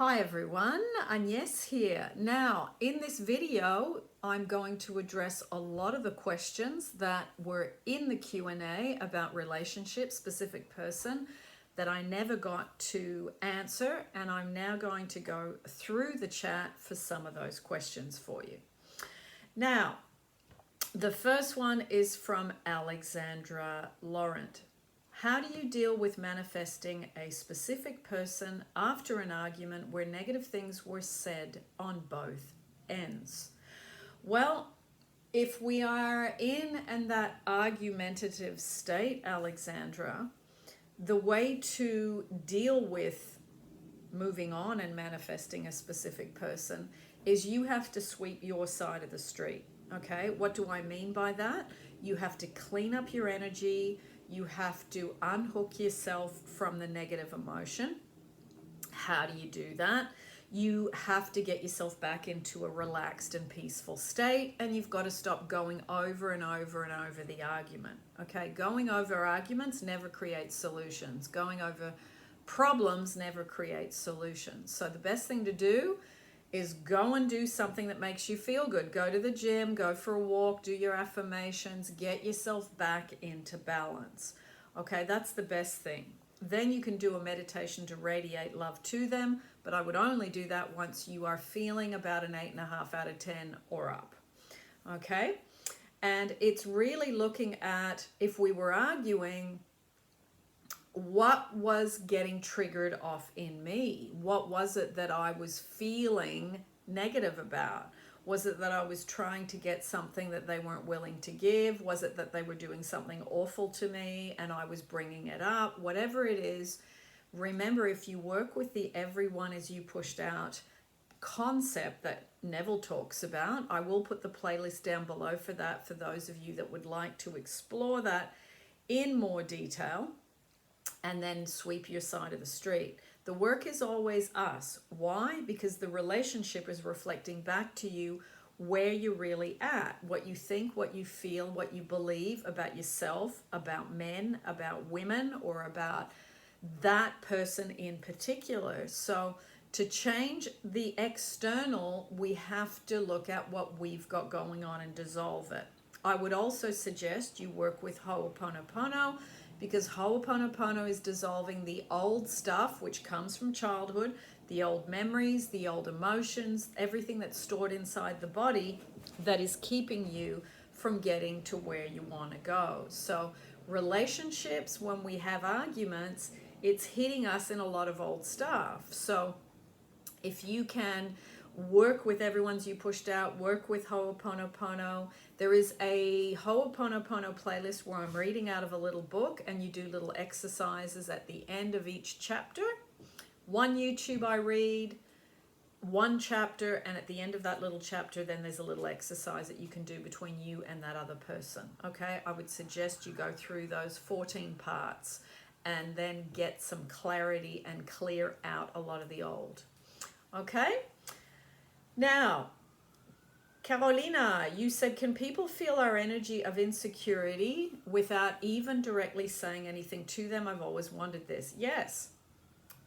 Hi everyone, Agnes here. Now, in this video, I'm going to address a lot of the questions that were in the Q&A about relationship, specific person, that I never got to answer, and I'm now going to go through the chat for some of those questions for you. Now, the first one is from Alexandra Laurent. How do you deal with manifesting a specific person after an argument where negative things were said on both ends? Well, if we are in that argumentative state, Alexandra, the way to deal with moving on and manifesting a specific person is you have to sweep your side of the street. Okay, what do I mean by that? You have to clean up your energy. You have to unhook yourself from the negative emotion. How do you do that? You have to get yourself back into a relaxed and peaceful state, and you've got to stop going over and over and over the argument. Okay, going over arguments never creates solutions. Going over problems never creates solutions. So the best thing to do is go and do something that makes you feel good. Go to the gym, go for a walk, do your affirmations, get yourself back into balance. Okay, that's the best thing. Then you can do a meditation to radiate love to them, but I would only do that once you are feeling about an 8.5 out of 10 or up. Okay, and it's really looking at, if we were arguing, what was getting triggered off in me? What was it that I was feeling negative about? Was it that I was trying to get something that they weren't willing to give? Was it that they were doing something awful to me and I was bringing it up? Whatever it is, remember, if you work with the everyone is you pushed out concept that Neville talks about, I will put the playlist down below for that, for those of you that would like to explore that in more detail, and then sweep your side of the street. The work is always us. Why? Because the relationship is reflecting back to you where you're really at, what you think, what you feel, what you believe about yourself, about men, about women, or about that person in particular. So to change the external, we have to look at what we've got going on and dissolve it. I would also suggest you work with Ho'oponopono, because Ho'oponopono is dissolving the old stuff which comes from childhood, the old memories, the old emotions, everything that's stored inside the body that is keeping you from getting to where you want to go. So relationships, when we have arguments, it's hitting us in a lot of old stuff. So if you can work with everyone's you pushed out, work with Ho'oponopono. There is a Ho'oponopono playlist where I'm reading out of a little book, and you do little exercises at the end of each chapter. One YouTube I read, one chapter, and at the end of that little chapter, then there's a little exercise that you can do between you and that other person. Okay, I would suggest you go through those 14 parts and then get some clarity and clear out a lot of the old. Okay? Now, Carolina, you said, can people feel our energy of insecurity without even directly saying anything to them? I've always wondered this. Yes.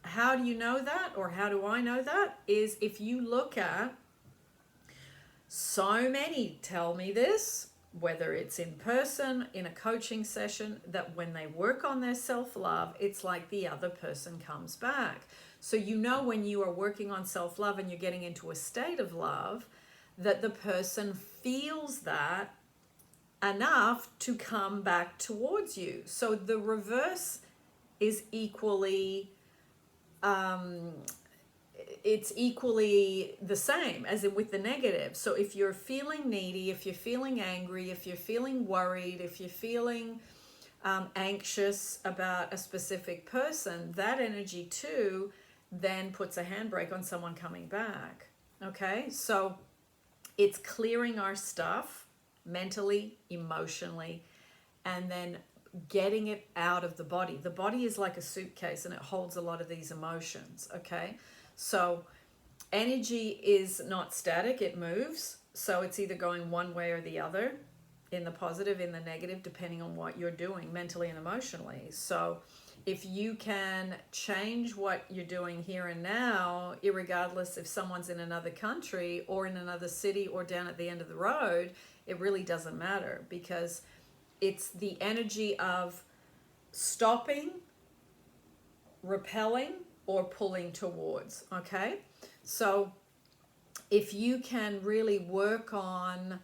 How do you know that, or how do I know that? Is if you look at, so many tell me this, whether it's in person, in a coaching session, that when they work on their self-love, it's like the other person comes back. So you know when you are working on self-love and you're getting into a state of love, that the person feels that enough to come back towards you. So the reverse is equally, it's equally the same as in with the negative. So if you're feeling needy, if you're feeling angry, if you're feeling worried, if you're feeling anxious about a specific person, that energy too then puts a handbrake on someone coming back. Okay, so it's clearing our stuff mentally, emotionally, and then getting it out of the body. The body is like a suitcase and it holds a lot of these emotions. Okay, so energy is not static, it moves. So it's either going one way or the other, in the positive, in the negative, depending on what you're doing mentally and emotionally. So if you can change what you're doing here and now, irregardless if someone's in another country or in another city or down at the end of the road, it really doesn't matter, because it's the energy of stopping, repelling, or pulling towards. Okay, so if you can really work on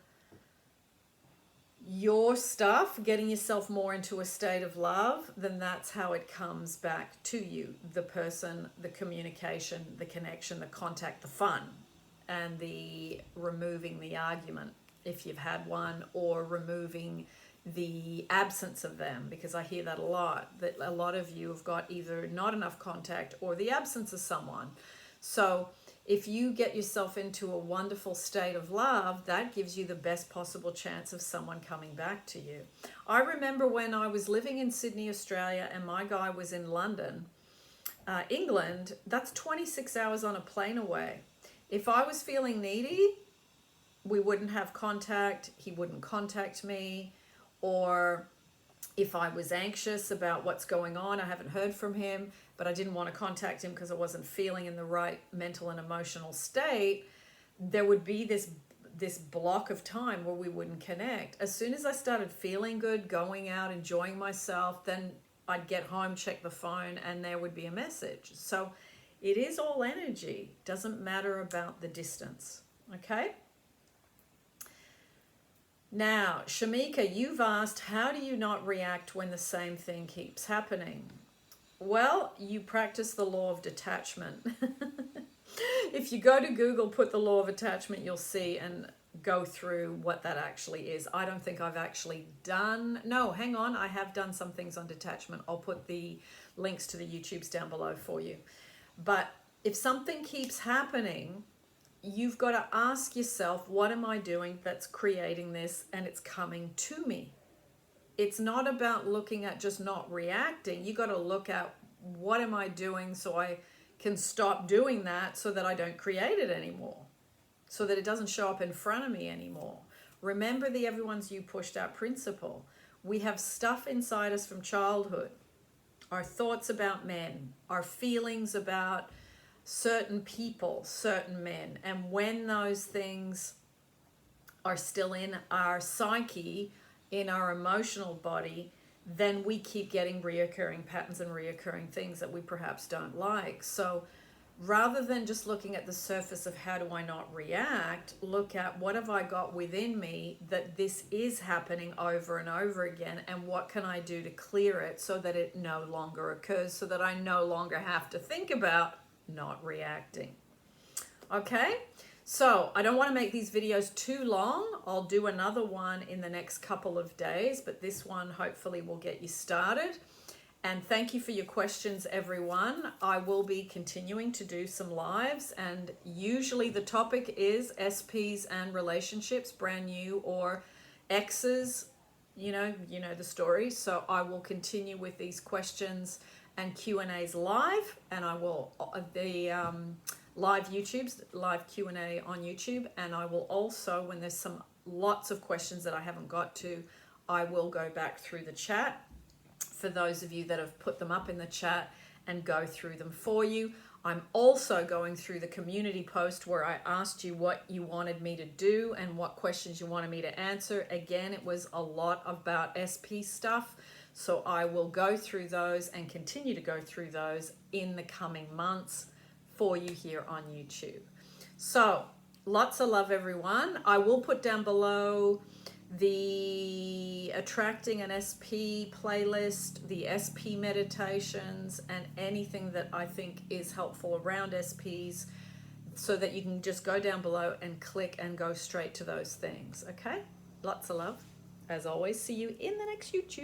your stuff, getting yourself more into a state of love, then that's how it comes back to you. The person, the communication, the connection, the contact, the fun, and the removing the argument if you've had one, or removing the absence of them, because I hear that a lot, that a lot of you have got either not enough contact or the absence of someone. So if you get yourself into a wonderful state of love, that gives you the best possible chance of someone coming back to you. I remember when I was living in Sydney, Australia, and my guy was in London, England, that's 26 hours on a plane away. If I was feeling needy, we wouldn't have contact, he wouldn't contact me, or if I was anxious about what's going on, I haven't heard from him, but I didn't want to contact him because I wasn't feeling in the right mental and emotional state, there would be this block of time where we wouldn't connect. As soon as I started feeling good, going out, enjoying myself, then I'd get home, check the phone, and there would be a message. So it is all energy. Doesn't matter about the distance. Okay? Now, Shamika, you've asked, how do you not react when the same thing keeps happening? Well, you practice the law of detachment. If you go to Google, put the law of attachment, you'll see and go through what that actually is. I don't think I've actually done, no, hang on, I have done some things on detachment. I'll put the links to the YouTubes down below for you. But if something keeps happening, you've got to ask yourself, what am I doing that's creating this and it's coming to me? It's not about looking at just not reacting. You got to look at, what am I doing so I can stop doing that, so that I don't create it anymore, so that it doesn't show up in front of me anymore. Remember the everyone's you pushed out principle. We have stuff inside us from childhood, our thoughts about men, our feelings about certain people, certain men, and when those things are still in our psyche, in our emotional body, then we keep getting reoccurring patterns and reoccurring things that we perhaps don't like. So rather than just looking at the surface of how do I not react, look at, what have I got within me that this is happening over and over again, and what can I do to clear it so that it no longer occurs, so that I no longer have to think about not reacting. Okay, so I don't want to make these videos too long. I'll do another one in the next couple of days, but this one hopefully will get you started. And thank you for your questions, everyone. I will be continuing to do some lives, and usually the topic is SPs and relationships, brand new or exes, you know the story. So I will continue with these questions and Q&As live, and I will live Q&A on YouTube, and I will also, when there's lots of questions that I haven't got to, I will go back through the chat for those of you that have put them up in the chat and go through them for you. I'm also going through the community post where I asked you what you wanted me to do and what questions you wanted me to answer. Again, it was a lot about SP stuff. So I will go through those and continue to go through those in the coming months for you here on YouTube. So lots of love, everyone. I will put down below the Attracting an SP playlist, the SP meditations, and anything that I think is helpful around SPs, so that you can just go down below and click and go straight to those things. Okay? Lots of love. As always, see you in the next YouTube.